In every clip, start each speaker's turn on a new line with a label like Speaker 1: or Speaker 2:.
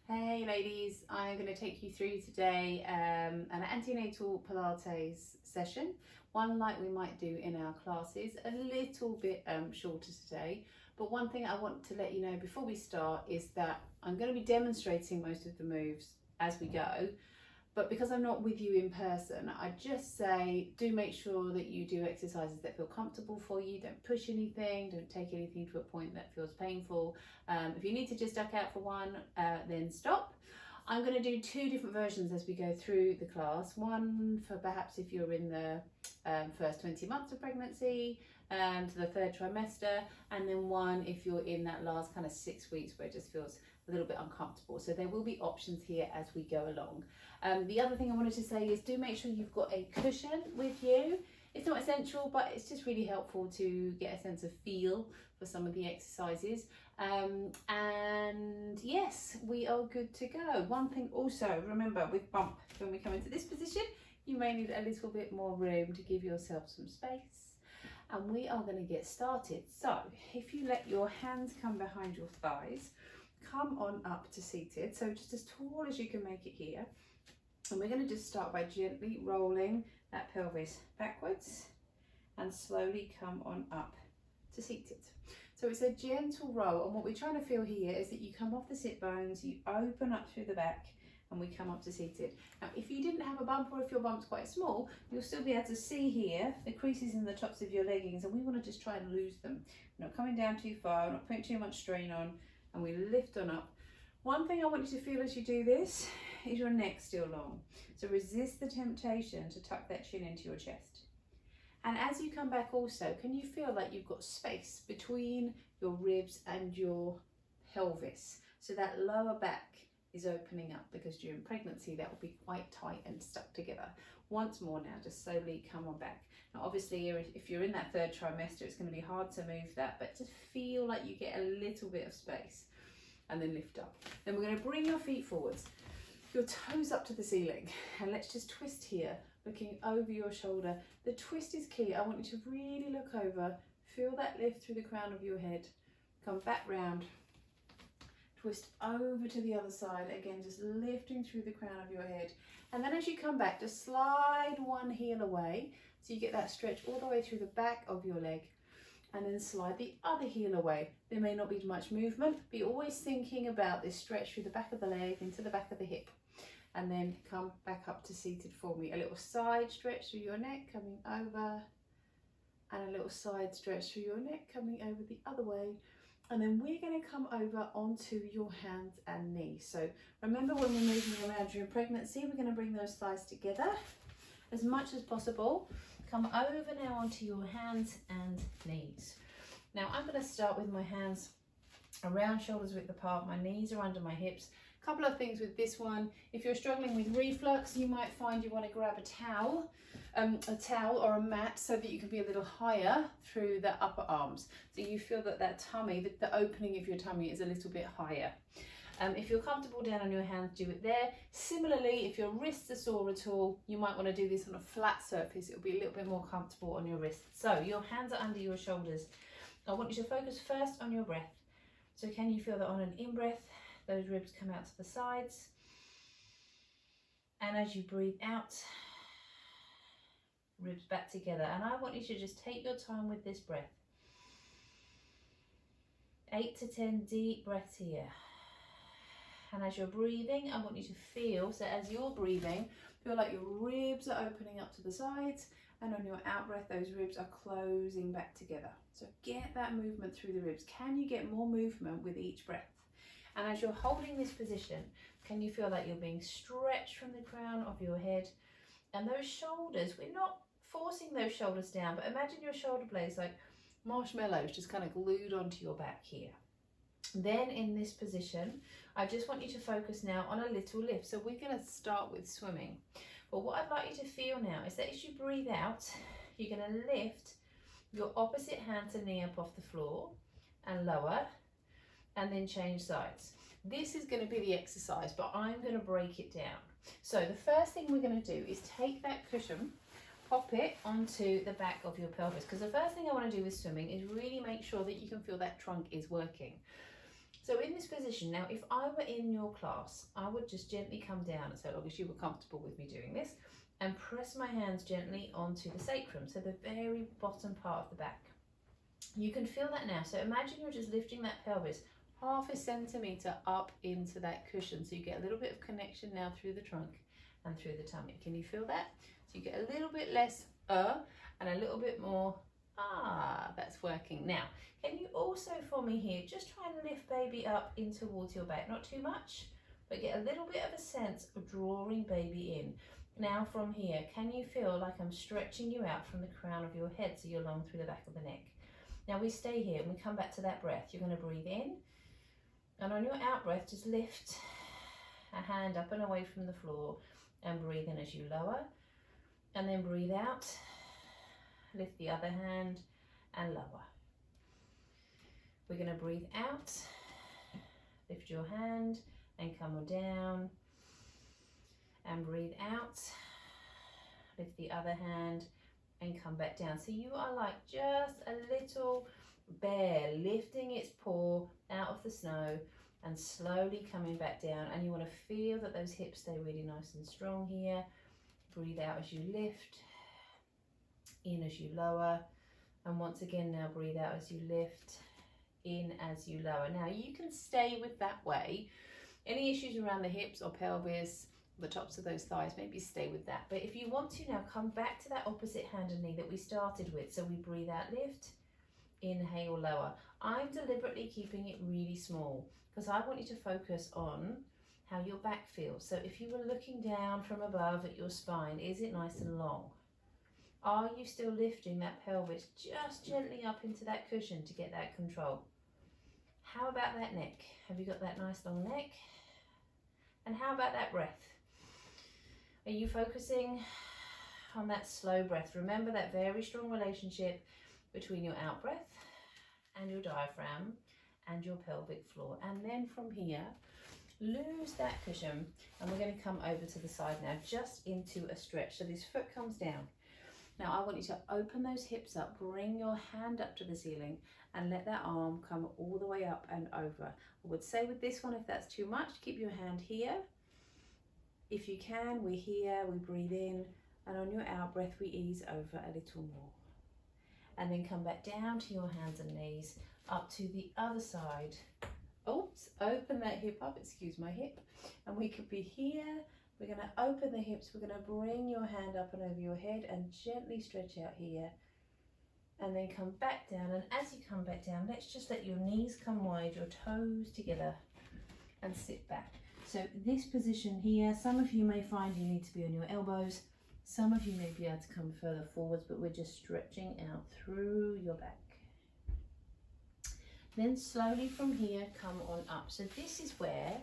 Speaker 1: Hey ladies, I'm going to take you through today an antenatal Pilates session, one like we might do in our classes, a little bit shorter today. But one thing I want to let you know before we start is that I'm going to be demonstrating most of the moves as we go. But because I'm not with you in person, I just say do make sure that you do exercises that feel comfortable for you. Don't push anything, don't take anything to a point that feels painful. If you need to just duck out for one, then stop. I'm going to do two different versions as we go through the class. One for perhaps if you're in the first 20 months of pregnancy to the third trimester, and then one if you're in that last kind of 6 weeks where it just feels a little bit uncomfortable. So there will be options here as we go along. The other thing I wanted to say is do make sure you've got a cushion with you. It's not essential, but it's just really helpful to get a sense of feel for some of the exercises. And yes, we are good to go. One thing also, remember with bump, when we come into this position, you may need a little bit more room to give yourself some space. And we are going to get started. So if you let your hands come behind your thighs, come on up to seated, so just as tall as you can make it here. And we're going to just start by gently rolling that pelvis backwards and slowly come on up to seated. So it's a gentle roll, and what we're trying to feel here is that you come off the sit bones, you open up through the back, and we come up to seated. Now if you didn't have a bump, or if your bump's quite small, you'll still be able to see here the creases in the tops of your leggings, and we want to just try and lose them. We're not coming down too far, not putting too much strain on, and we lift on up. One thing I want you to feel as you do this is your neck still long. So resist the temptation to tuck that chin into your chest. And as you come back also, can you feel like you've got space between your ribs and your pelvis? So that lower back is opening up, because during pregnancy that will be quite tight and stuck together. Once more now, just slowly come on back. Now obviously if you're in that third trimester, it's going to be hard to move that, but just feel like you get a little bit of space, and then lift up. Then we're going to bring your feet forwards, your toes up to the ceiling, and let's just twist here, looking over your shoulder. The twist is key. I want you to really look over, feel that lift through the crown of your head, come back round, twist over to the other side, again just lifting through the crown of your head. And then as you come back, just slide one heel away, so you get that stretch all the way through the back of your leg, and then slide the other heel away. There may not be much movement, but you're always thinking about this stretch through the back of the leg into the back of the hip. And then come back up to seated for me. A little side stretch through your neck, coming over, and a little side stretch through your neck, coming over the other way. And then we're going to come over onto your hands and knees. So remember, when we're moving around during pregnancy, we're going to bring those thighs together as much as possible. Come over now onto your hands and knees. Now I'm going to start with my hands around shoulders width apart. My knees are under my hips. Couple of things with this one: if you're struggling with reflux, you might find you want to grab a towel or a mat, so that you can be a little higher through the upper arms, so you feel that that tummy, the opening of your tummy is a little bit higher. If you're comfortable down on your hands, do it there. Similarly, if your wrists are sore at all, you might want to do this on a flat surface. It'll be a little bit more comfortable on your wrists. So your hands are under your shoulders. I want you to focus first on your breath. So can you feel that on an in-breath, those ribs come out to the sides? And as you breathe out, ribs back together. And I want you to just take your time with this breath. 8 to 10 deep breaths here. And as you're breathing, I want you to feel, so as you're breathing, feel like your ribs are opening up to the sides, and on your out breath, those ribs are closing back together. So get that movement through the ribs. Can you get more movement with each breath? And as you're holding this position, can you feel like you're being stretched from the crown of your head? And those shoulders, we're not forcing those shoulders down, but imagine your shoulder blades like marshmallows just kind of glued onto your back here. Then in this position, I just want you to focus now on a little lift. So we're going to start with swimming. But what I'd like you to feel now is that as you breathe out, you're going to lift your opposite hand to knee up off the floor and lower, and then change sides. This is going to be the exercise, but I'm going to break it down. So the first thing we're going to do is take that cushion, pop it onto the back of your pelvis, because the first thing I want to do with swimming is really make sure that you can feel that trunk is working. So in this position, now if I were in your class, I would just gently come down, so long as you were comfortable with me doing this, and press my hands gently onto the sacrum, so the very bottom part of the back. You can feel that now. So imagine you're just lifting that pelvis half a centimetre up into that cushion, so you get a little bit of connection now through the trunk and through the tummy. Can you feel that? So you get a little bit less and a little bit more that's working. Now, can you also for me here, just try and lift baby up in towards your back, not too much, but get a little bit of a sense of drawing baby in. Now from here, can you feel like I'm stretching you out from the crown of your head so you're long through the back of the neck? Now we stay here and we come back to that breath. You're going to breathe in, and on your out breath, just lift a hand up and away from the floor and breathe in as you lower, and then breathe out, lift the other hand and lower. We're going to breathe out, lift your hand and come on down, and breathe out, lift the other hand and come back down. So you are like just a little bear lifting its paw out of the snow and slowly coming back down, and you want to feel that those hips stay really nice and strong here. Breathe out as you lift, in as you lower, and once again now breathe out as you lift, in as you lower. Now you can stay with that way. Any issues around the hips or pelvis, the tops of those thighs, maybe stay with that. But if you want to now, come back to that opposite hand and knee that we started with. So we breathe out, lift, inhale, lower. I'm deliberately keeping it really small because I want you to focus on how your back feels. So if you were looking down from above at your spine, is it nice and long? Are you still lifting that pelvis just gently up into that cushion to get that control? How about that neck? Have you got that nice long neck? And how about that breath? Are you focusing on that slow breath? Remember that very strong relationship between your out breath and your diaphragm and your pelvic floor. And then from here, lose that cushion, and we're going to come over to the side now, just into a stretch. So this foot comes down. Now I want you to open those hips up, bring your hand up to the ceiling and let that arm come all the way up and over. I would say with this one, if that's too much, keep your hand here. If you can, we're here, we breathe in, and on your out breath, we ease over a little more. And then come back down to your hands and knees, up to the other side. Oops, open that hip up, excuse my hip. And we could be here. We're going to open the hips, we're going to bring your hand up and over your head and gently stretch out here. And then come back down, and as you come back down, let's just let your knees come wide, your toes together, and sit back. So this position here, some of you may find you need to be on your elbows, some of you may be able to come further forwards, but we're just stretching out through your back. Then slowly from here, come on up. So this is where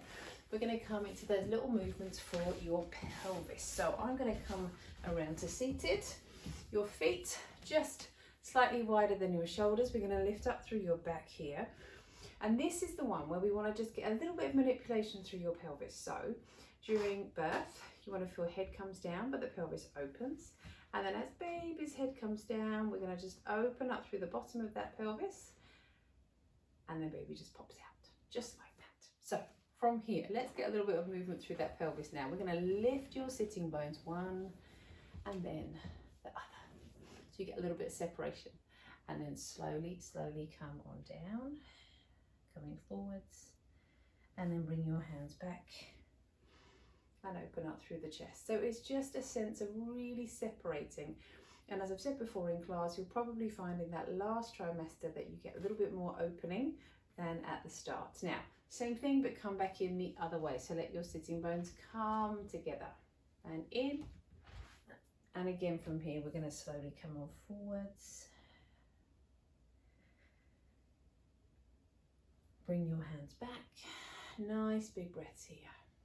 Speaker 1: we're going to come into those little movements for your pelvis. So I'm going to come around to seated, your feet just slightly wider than your shoulders. We're going to lift up through your back here. And this is the one where we want to just get a little bit of manipulation through your pelvis. So during birth, you want to feel head comes down, but the pelvis opens. And then as baby's head comes down, we're going to just open up through the bottom of that pelvis. And then baby just pops out, just like that. So from here, let's get a little bit of movement through that pelvis now. We're going to lift your sitting bones, one and then the other. So you get a little bit of separation. And then slowly, slowly come on down, coming forwards. And then bring your hands back and open up through the chest. So it's just a sense of really separating. And as I've said before in class, you'll probably find in that last trimester that you get a little bit more opening than at the start. Now, same thing, but come back in the other way. So let your sitting bones come together and in. And again from here, we're going to slowly come on forwards. Bring your hands back. Nice big breaths here.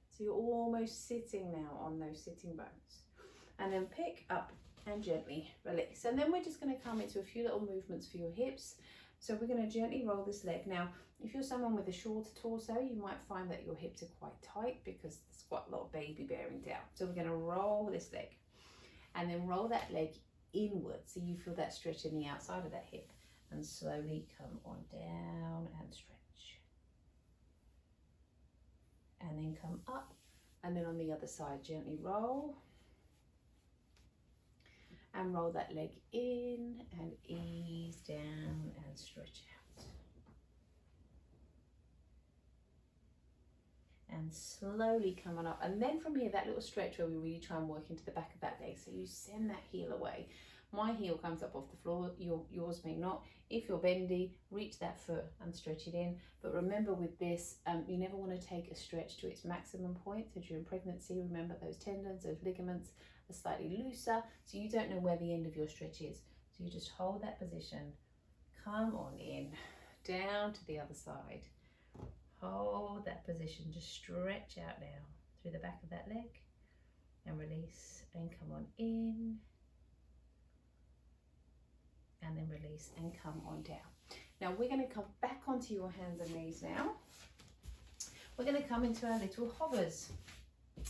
Speaker 1: So you're almost sitting now on those sitting bones. And then pick up and gently release. And then we're just going to come into a few little movements for your hips. So we're going to gently roll this leg. Now, if you're someone with a shorter torso, you might find that your hips are quite tight because there's quite a lot of baby bearing down. So we're going to roll this leg and then roll that leg inwards so you feel that stretch in the outside of that hip, and slowly come on down and stretch. come up, and then on the other side, gently roll. And roll that leg in and ease down and stretch out. And slowly come on up. And then from here, that little stretch where we really try and work into the back of that leg. So you send that heel away. My heel comes up off the floor, yours may not. If you're bendy, reach that foot and stretch it in. But remember with this, you never want to take a stretch to its maximum point. So during pregnancy, remember those tendons, those ligaments are slightly looser, so you don't know where the end of your stretch is. So you just hold that position, come on in, down to the other side. Hold that position, just stretch out now through the back of that leg and release and come on in. And then release and come on down. Now we're going to come back onto your hands and knees now. We're going to come into our little hovers.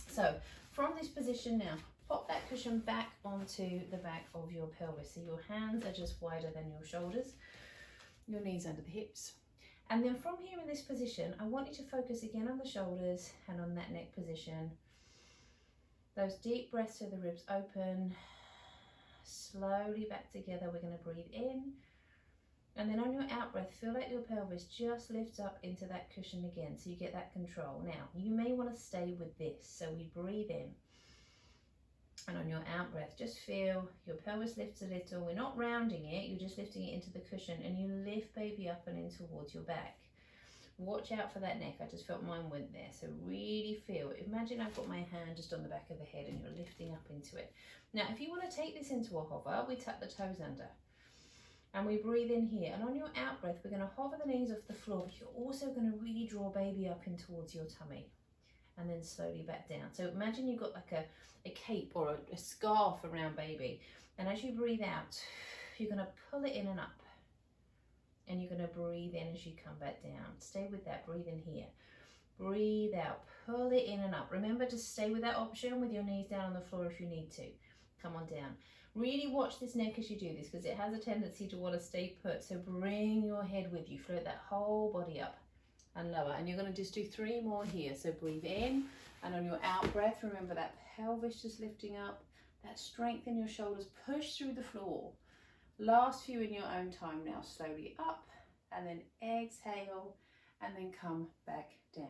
Speaker 1: So from this position now, pop that cushion back onto the back of your pelvis. So your hands are just wider than your shoulders, your knees under the hips. And then from here in this position, I want you to focus again on the shoulders and on that neck position. Those deep breaths so the ribs open. Slowly back together, we're going to breathe in, and then on your out breath, feel like your pelvis just lifts up into that cushion again, so you get that control. Now you may want to stay with this, so we breathe in, and on your out breath, just feel your pelvis lifts a little. We're not rounding it, you're just lifting it into the cushion, and you lift baby up and in towards your back. Watch out for that neck. I just felt mine went there. So really feel, imagine I've got my hand just on the back of the head and you're lifting up into it. Now, if you want to take this into a hover, we tuck the toes under and we breathe in here. And on your out breath, we're going to hover the knees off the floor, but you're also going to really draw baby up in towards your tummy and then slowly back down. So imagine you've got like a cape or a scarf around baby. And as you breathe out, you're going to pull it in and up. And you're going to breathe in as you come back down. Stay with that, breathe in here. Breathe out, pull it in and up. Remember to stay with that option with your knees down on the floor if you need to. Come on down. Really watch this neck as you do this because it has a tendency to want to stay put. So bring your head with you, float that whole body up and lower. And you're going to just do 3 more here. So breathe in, and on your out breath, remember that pelvis just lifting up, that strength in your shoulders, push through the floor. Last few in your own time now, slowly up and then exhale and then come back down.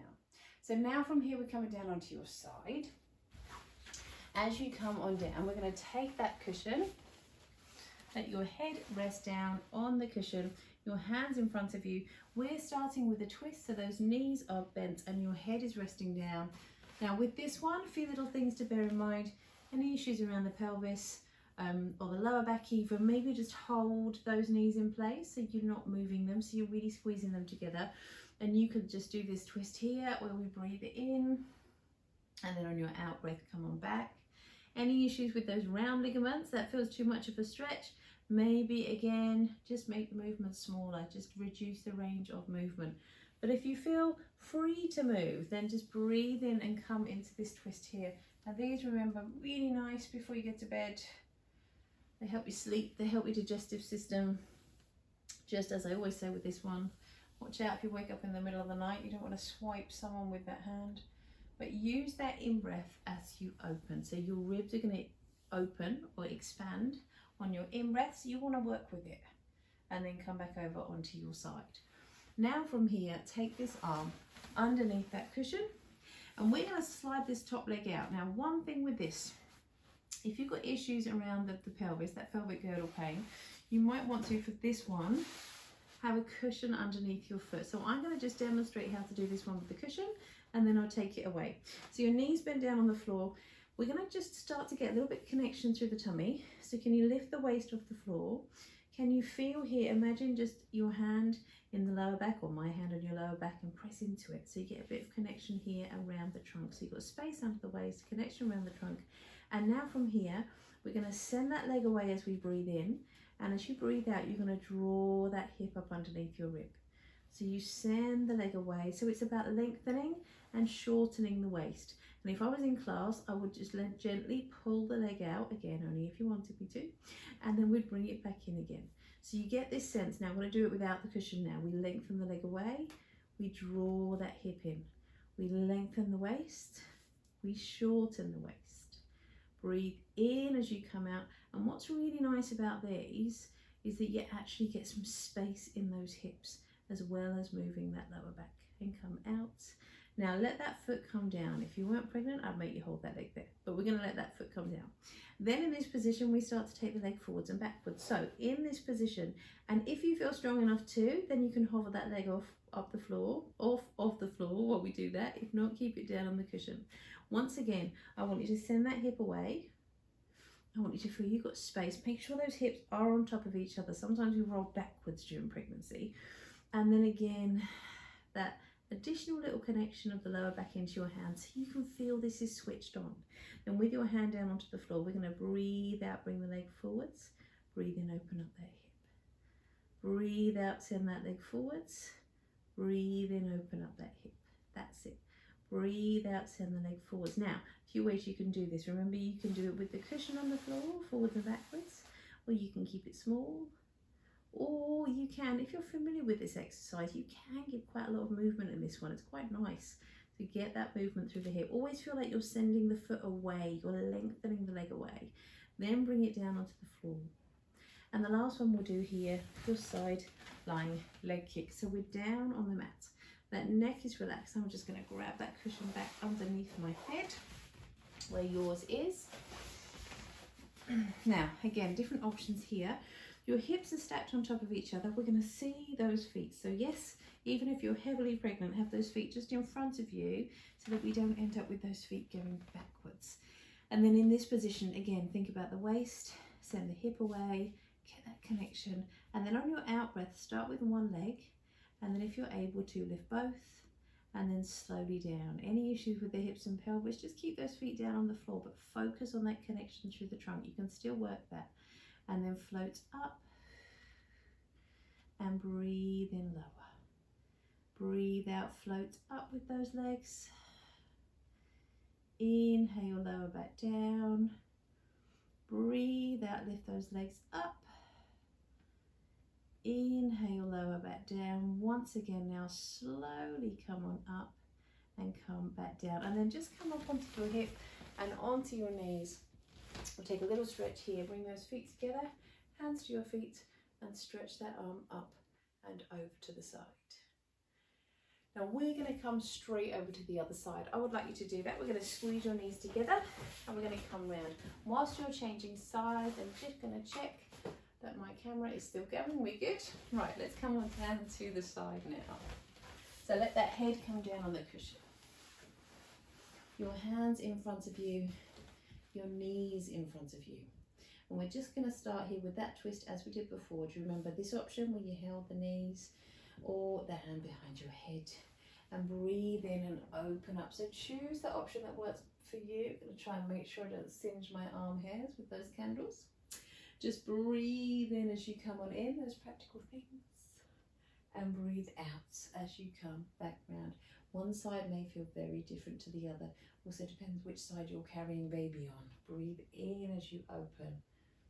Speaker 1: So now from here we're coming down onto your side. As you come on down, we're going to take that cushion, let your head rest down on the cushion, your hands in front of you. We're starting with a twist, so those knees are bent and your head is resting down. Now with this one, a few little things to bear in mind. Any issues around the pelvis, or the lower back even, maybe just hold those knees in place so you're not moving them, so you're really squeezing them together. And you could just do this twist here where we breathe it in and then on your out breath come on back. Any issues with those round ligaments, that feels too much of a stretch, maybe again just make the movement smaller, just reduce the range of movement. But if you feel free to move, then just breathe in and come into this twist here. Now these, remember, really nice before you get to bed. They help you sleep, they help your digestive system. Just as I always say with this one, watch out if you wake up in the middle of the night, you don't want to swipe someone with that hand. But use that in-breath as you open. So your ribs are going to open or expand on your in-breath, so you want to work with it. And then come back over onto your side. Now from here, take this arm underneath that cushion and we're going to slide this top leg out. Now one thing with this, if you've got issues around the pelvis, that pelvic girdle pain, you might want to, for this one, have a cushion underneath your foot. So I'm going to just demonstrate how to do this one with the cushion and then I'll take it away. So your knees bend down on the floor. We're going to just start to get a little bit of connection through the tummy. So can you lift the waist off the floor? Can you feel here, imagine just your hand in the lower back or my hand on your lower back and press into it. So you get a bit of connection here around the trunk. So you've got space under the waist, connection around the trunk. And now from here, we're going to send that leg away as we breathe in. And as you breathe out, you're going to draw that hip up underneath your rib. So you send the leg away. So it's about lengthening and shortening the waist. And if I was in class, I would just gently pull the leg out, again, only if you wanted me to, and then we'd bring it back in again. So you get this sense. Now I'm going to do it without the cushion now. We lengthen the leg away, we draw that hip in. We lengthen the waist, we shorten the waist. Breathe in as you come out. And what's really nice about these is that you actually get some space in those hips as well as moving that lower back, and come out. Now let that foot come down. If you weren't pregnant, I'd make you hold that leg there, but we're going to let that foot come down. Then in this position, we start to take the leg forwards and backwards. So in this position, and if you feel strong enough to, then you can hover that leg off the floor while we do that. If not, keep it down on the cushion. Once again, I want you to send that hip away. I want you to feel you've got space. Make sure those hips are on top of each other. Sometimes we roll backwards during pregnancy. And then again, that additional little connection of the lower back into your hands, so you can feel this is switched on. Then with your hand down onto the floor, we're going to breathe out, bring the leg forwards. Breathe in, open up that hip. Breathe out, send that leg forwards. Breathe in, open up that hip. That's it. Breathe out, send the leg forwards. Now, a few ways you can do this. Remember, you can do it with the cushion on the floor, forwards and backwards, or you can keep it small. Or you can, if you're familiar with this exercise, you can get quite a lot of movement in this one. It's quite nice to get that movement through the hip. Always feel like you're sending the foot away, you're lengthening the leg away. Then bring it down onto the floor. And the last one we'll do here, your side lying leg kick. So we're down on the mat. That neck is relaxed. I'm just going to grab that cushion back underneath my head where yours is. Now, again, different options here. Your hips are stacked on top of each other. We're going to see those feet. So yes, even if you're heavily pregnant, have those feet just in front of you so that we don't end up with those feet going backwards. And then in this position, again, think about the waist, send the hip away, get that connection. And then on your out breath, start with one leg. And then if you're able to, lift both and then slowly down. Any issues with the hips and pelvis, just keep those feet down on the floor, but focus on that connection through the trunk. You can still work that. And then float up and breathe in lower. Breathe out, float up with those legs. Inhale, lower back down. Breathe out, lift those legs up. Inhale, lower back down. Once again now, slowly come on up and come back down. And then just come up onto your hip and onto your knees. We'll take a little stretch here. Bring those feet together, hands to your feet, and stretch that arm up and over to the side. Now we're going to come straight over to the other side. I would like you to do that. We're going to squeeze your knees together and we're going to come round. Whilst you're changing sides, I'm just going to check that my camera is still going. We're good. Right, let's come on down to the side now. So let that head come down on the cushion. Your hands in front of you, your knees in front of you. And we're just going to start here with that twist as we did before. Do you remember this option where you held the knees or the hand behind your head? And breathe in and open up. So choose the option that works for you. I'm going to try and make sure I don't singe my arm hairs with those candles. Just breathe in as you come on in, those practical things. And breathe out as you come back round. One side may feel very different to the other. Also depends which side you're carrying baby on. Breathe in as you open.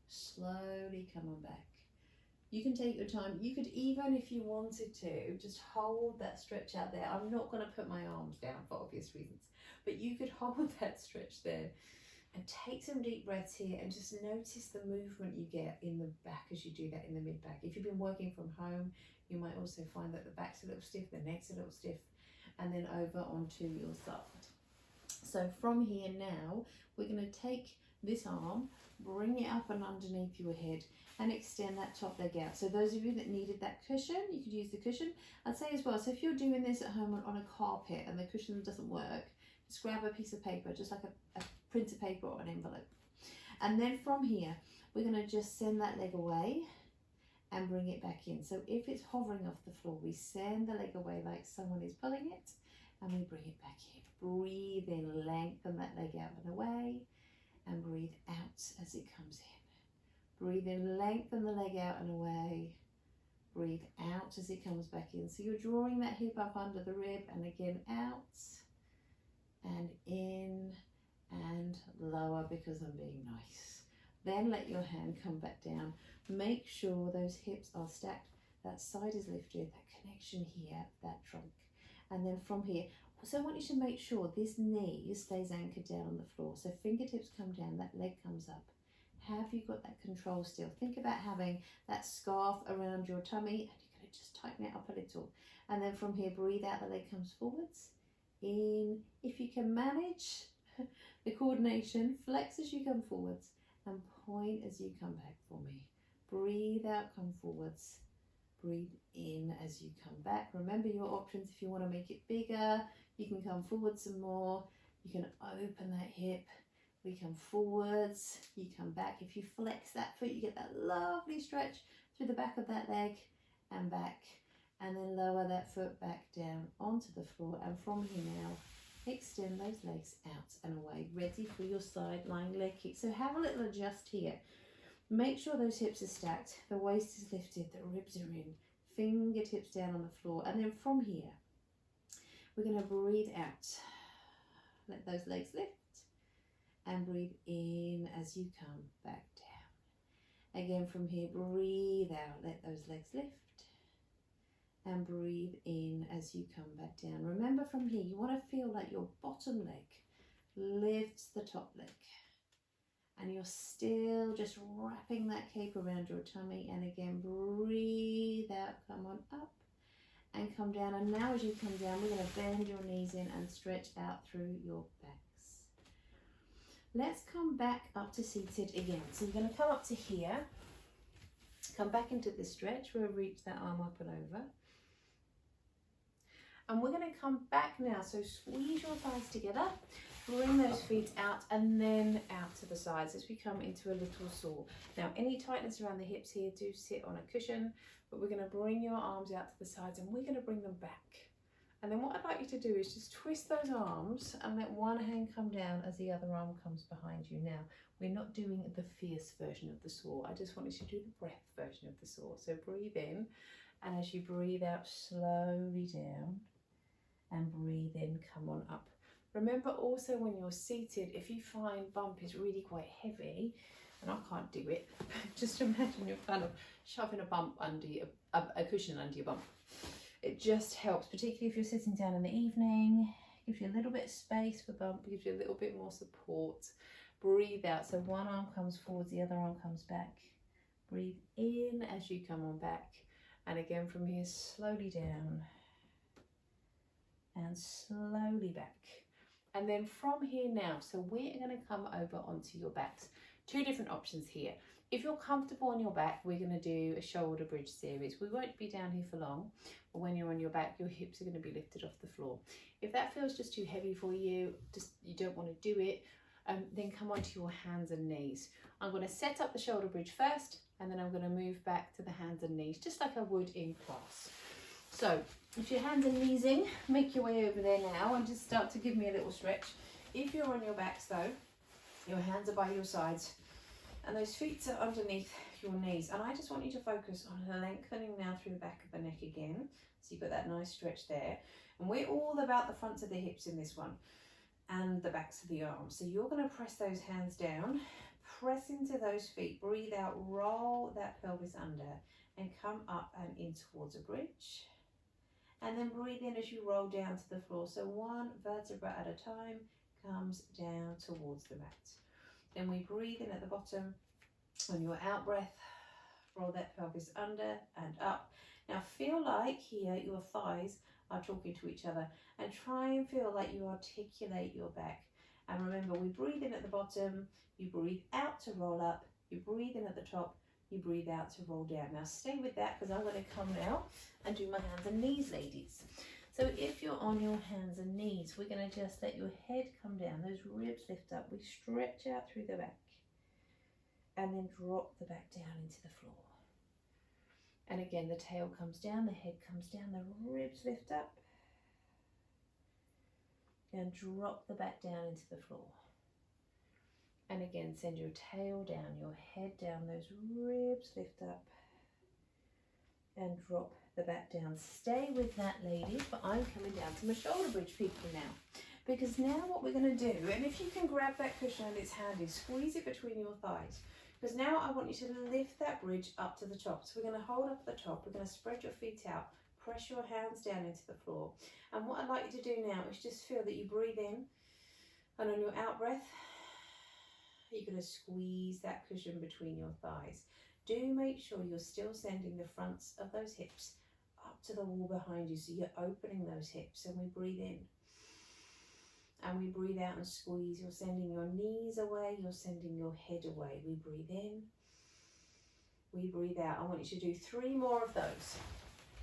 Speaker 1: Slowly come on back. You can take your time. You could even, if you wanted to, just hold that stretch out there. I'm not going to put my arms down for obvious reasons, but you could hold that stretch there and take some deep breaths here and just notice the movement you get in the back as you do that, in the mid back. If you've been working from home, you might also find that the back's a little stiff, the neck's a little stiff, and then over onto your side. So from here now, we're going to take this arm, bring it up and underneath your head and extend that top leg out. So those of you that needed that cushion, you could use the cushion. I'd say as well, so if you're doing this at home on a carpet and the cushion doesn't work, just grab a piece of paper, just like a printer paper or an envelope. And then from here, we're going to just send that leg away and bring it back in. So if it's hovering off the floor, we send the leg away like someone is pulling it and we bring it back in. Breathe in, lengthen that leg out and away, and breathe out as it comes in. Breathe in, lengthen the leg out and away. Breathe out as it comes back in. So you're drawing that hip up under the rib and again out and in and lower because I'm being nice. Then let your hand come back down. Make sure those hips are stacked. That side is lifted, that connection here, that trunk. And then from here, So I want you to make sure this knee stays anchored down on the floor. So fingertips come down, that leg comes up. Have you got that control still? Think about having that scarf around your tummy, and you're going to just tighten it up a little. And then from here, breathe out, the leg comes forwards. In, if you can manage the coordination, flex as you come forwards and point as you come back for me. Breathe out, come forwards. Breathe in as you come back. Remember your options. If you want to make it bigger, you can come forward some more. You can open that hip. We come forwards, you come back. If you flex that foot, you get that lovely stretch through the back of that leg and back. And then lower that foot back down onto the floor. And from here now, extend those legs out and away. Ready for your side lying leg kick. So have a little adjust here. Make sure those hips are stacked. The waist is lifted, the ribs are in. Fingertips down on the floor. And then from here, we're going to breathe out. Let those legs lift. And breathe in as you come back down. Again from here, breathe out, let those legs lift. And breathe in as you come back down. Remember from here, you want to feel like your bottom leg lifts the top leg. And you're still just wrapping that cape around your tummy. And again, breathe out, come on up. And come down. And now as you come down, we're going to bend your knees in and stretch out through your backs. Let's come back up to seated again. So you're going to come up to here, come back into the stretch. We'll reach that arm up and over. And we're going to come back now. So squeeze your thighs together, bring those feet out and then out to the sides as we come into a little saw. Now, any tightness around the hips here, do sit on a cushion, but we're going to bring your arms out to the sides and we're going to bring them back. And then what I'd like you to do is just twist those arms and let one hand come down as the other arm comes behind you. Now, we're not doing the fierce version of the saw. I just want you to do the breath version of the saw. So breathe in, and as you breathe out, slowly down, and breathe in, come on up. Remember also when you're seated, if you find bump is really quite heavy, and I can't do it, just imagine you're kind of shoving a bump under a cushion under your bump. It just helps, particularly if you're sitting down in the evening, gives you a little bit of space for bump, gives you a little bit more support. Breathe out, so one arm comes forwards, the other arm comes back. Breathe in as you come on back. And again from here, slowly down and slowly back. And then from here now, so we're going to come over onto your backs. Two different options here. If you're comfortable on your back, we're going to do a shoulder bridge series. We won't be down here for long, but when you're on your back, your hips are going to be lifted off the floor. If that feels just too heavy for you, you don't want to do it, then come onto your hands and knees. I'm going to set up the shoulder bridge first, and then I'm going to move back to the hands and knees, just like I would in class. So if your hands and knees in, make your way over there now and just start to give me a little stretch. If you're on your backs though, your hands are by your sides and those feet are underneath your knees. And I just want you to focus on lengthening now through the back of the neck again. So you've got that nice stretch there. And we're all about the fronts of the hips in this one and the backs of the arms. So you're going to press those hands down, press into those feet, breathe out, roll that pelvis under and come up and in towards a bridge. And then breathe in as you roll down to the floor. So one vertebra at a time comes down towards the mat. Then we breathe in at the bottom. On your out breath, roll that pelvis under and up. Now feel like here your thighs are talking to each other and try and feel like you articulate your back. And remember, we breathe in at the bottom, you breathe out to roll up, you breathe in at the top, you breathe out to roll down. Now stay with that because I'm going to come now and do my hands and knees, ladies. So if you're on your hands and knees, we're going to just let your head come down, those ribs lift up, we stretch out through the back and then drop the back down into the floor. And again, the tail comes down, the head comes down, the ribs lift up and drop the back down into the floor. And again, send your tail down, your head down, those ribs lift up and drop the back down. Stay with that, ladies, but I'm coming down to my shoulder bridge people now. Because now what we're going to do, and if you can grab that cushion and it's handy, squeeze it between your thighs. Because now I want you to lift that bridge up to the top. So we're going to hold up at the top, we're going to spread your feet out, Press your hands down into the floor. And what I'd like you to do now is just feel that you breathe in, and on your out breath, you're going to squeeze that cushion between your thighs. Do make sure you're still sending the fronts of those hips up to the wall behind you, so you're opening those hips. And we breathe in. And we breathe out and squeeze. You're sending your knees away, you're sending your head away. We breathe in, we breathe out. I want you to do 3 more of those.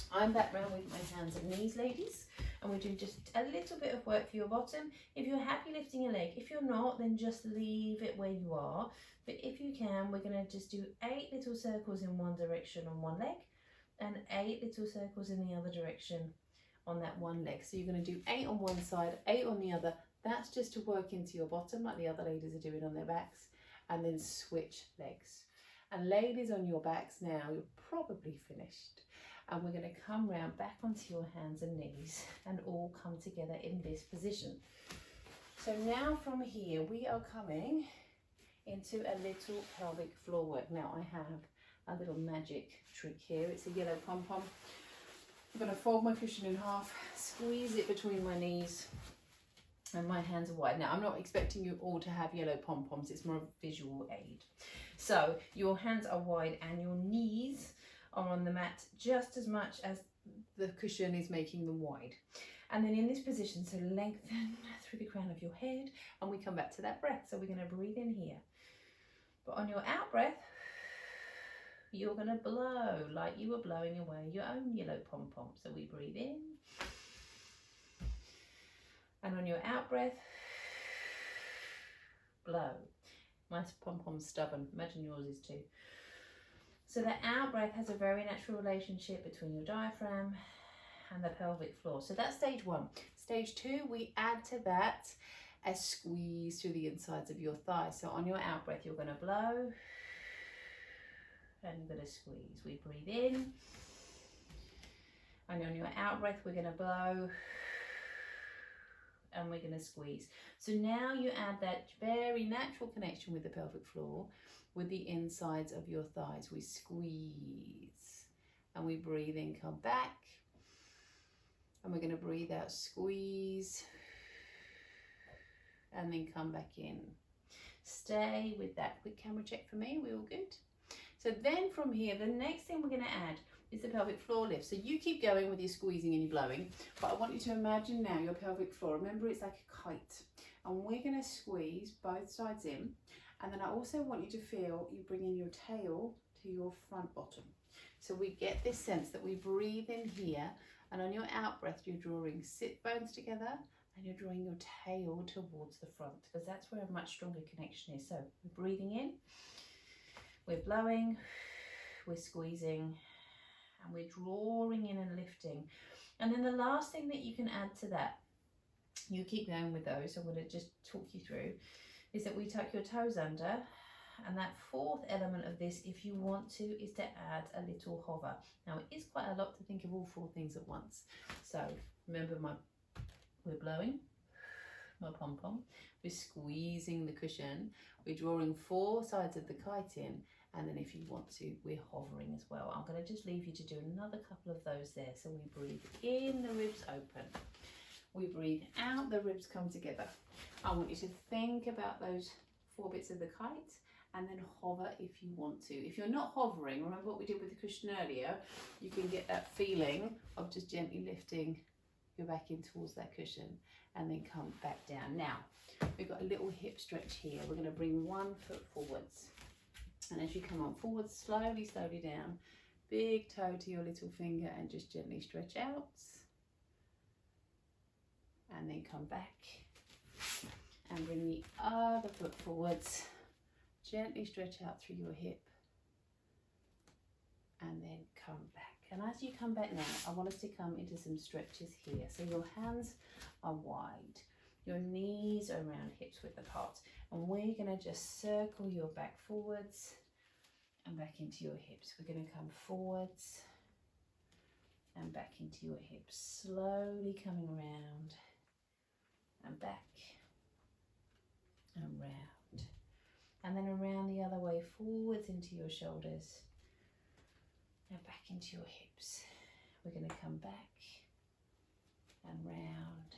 Speaker 1: I'm back round with my hands and knees, ladies, and we do just a little bit of work for your bottom. If you're happy lifting a leg, if you're not, then just leave it where you are. But if you can, we're going to just do 8 little circles in one direction on one leg, and 8 little circles in the other direction on that one leg. So you're going to do 8 on one side, 8 on the other. That's just to work into your bottom, like the other ladies are doing on their backs, and then switch legs. And ladies on your backs now, you're probably finished. And we're going to come round back onto your hands and knees and all come together in this position. So now from here, we are coming into a little pelvic floor work. Now I have a little magic trick here. It's a yellow pom-pom. I'm going to fold my cushion in half, squeeze it between my knees, and my hands are wide. Now I'm not expecting you all to have yellow pom-poms, it's more of a visual aid. So your hands are wide and your knees are on the mat just as much as the cushion is making them wide. And then in this position, so lengthen through the crown of your head, and we come back to that breath. So we're going to breathe in here. But on your out breath, you're going to blow like you were blowing away your own yellow pom-pom. So we breathe in. And on your out breath, blow. My pom-pom's stubborn. Imagine yours is too. So the out breath has a very natural relationship between your diaphragm and the pelvic floor. So that's stage 1. Stage 2, we add to that a squeeze through the insides of your thighs. So on your out breath, you're going to blow and you're going to squeeze. We breathe in. And on your out breath, we're going to blow and we're going to squeeze. So now you add that very natural connection with the pelvic floor with the insides of your thighs. We squeeze and we breathe in, come back, and we're going to breathe out, squeeze, and then come back in. Stay with that. Quick camera check for me. We all good? So then from here, the next thing we're going to add is the pelvic floor lift. So you keep going with your squeezing and your blowing, but I want you to imagine now your pelvic floor. Remember, it's like a kite, and we're going to squeeze both sides in. And then I also want you to feel you bring in your tail to your front bottom. So we get this sense that we breathe in here, and on your out breath, you're drawing sit bones together and you're drawing your tail towards the front, because that's where a much stronger connection is. So we're breathing in, we're blowing, we're squeezing, and we're drawing in and lifting. And then the last thing that you can add to that, you keep going with those, I'm going to just talk you through, is that we tuck your toes under, and that 4th element of this, if you want to, is to add a little hover. Now it is quite a lot to think of all 4 things at once. So remember, we're blowing my pom-pom, we're squeezing the cushion, we're drawing 4 sides of the kite in, and then if you want to, we're hovering as well. I'm going to just leave you to do another couple of those there. So we breathe in, the ribs open. We breathe out, the ribs come together. I want you to think about those 4 bits of the kite and then hover if you want to. If you're not hovering, remember what we did with the cushion earlier, you can get that feeling of just gently lifting your back in towards that cushion and then come back down. Now, we've got a little hip stretch here. We're going to bring 1 foot forwards. And as you come on forwards, slowly, slowly down, big toe to your little finger and just gently stretch out. And then come back and bring the other foot forwards, gently stretch out through your hip and then come back. And as you come back now, I want us to come into some stretches here. So your hands are wide, your knees are around hips width apart, and we're going to just circle your back forwards and back into your hips. We're going to come forwards and back into your hips, slowly coming around and back and round, and then around the other way, forwards into your shoulders and back into your hips. We're going to come back and round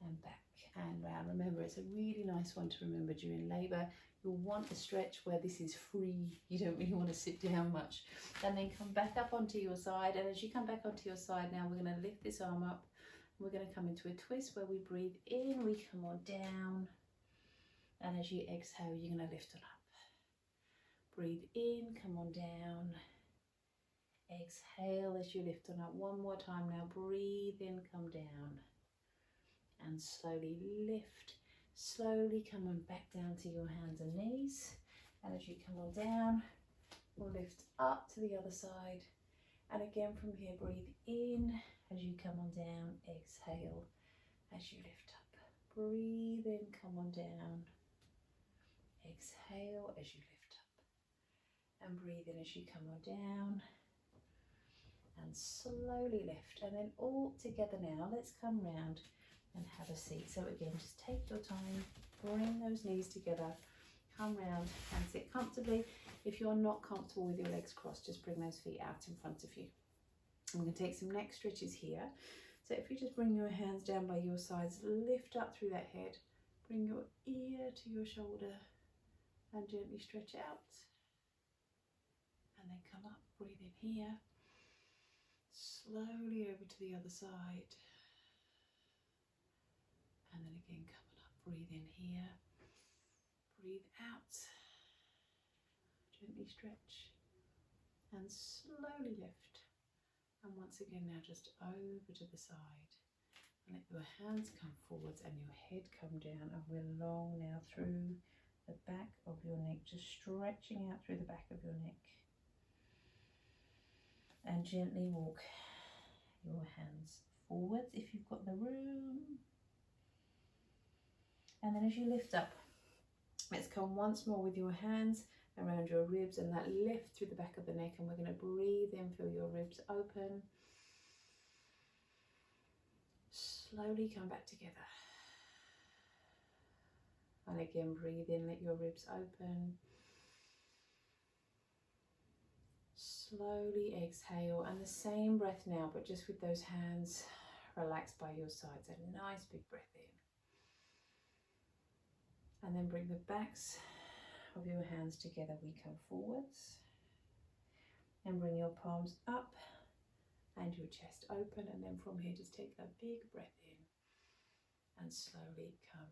Speaker 1: and back and round. Remember, it's a really nice one to remember during labour. You'll want a stretch where this is free. You don't really want to sit down much. And then come back up onto your side. And as you come back onto your side now, we're going to lift this arm up. We're going to come into a twist where we breathe in, we come on down. And as you exhale, you're going to lift it up. Breathe in, come on down. Exhale as you lift on up. One more time now. Breathe in, come down. And slowly lift. Slowly come on back down to your hands and knees. And as you come on down, we'll lift up to the other side. And again from here, breathe in as you come on down. Exhale as you lift up. Breathe in, come on down. Exhale as you lift up. And breathe in as you come on down. And slowly lift. And then all together now, let's come round and have a seat. So again, just take your time, bring those knees together, come round and sit comfortably. If you're not comfortable with your legs crossed, just bring those feet out in front of you. I'm going to take some neck stretches here. So if you just bring your hands down by your sides, lift up through that head, bring your ear to your shoulder and gently stretch out. And then come up, breathe in here, slowly over to the other side. And then again, coming up, breathe in here, breathe out, gently stretch, and slowly lift. And once again, now just over to the side. And let your hands come forwards and your head come down. And we're long now through the back of your neck, just stretching out through the back of your neck. And gently walk your hands forwards if you've got the room. And then as you lift up, let's come once more with your hands around your ribs and that lift through the back of the neck. And we're going to breathe in, feel your ribs open. Slowly come back together. And again, breathe in, let your ribs open. Slowly exhale, and the same breath now, but just with those hands relaxed by your sides. A nice big breath in. And then bring the backs of your hands together. We come forwards. And bring your palms up and your chest open. And then from here, just take a big breath in. And slowly come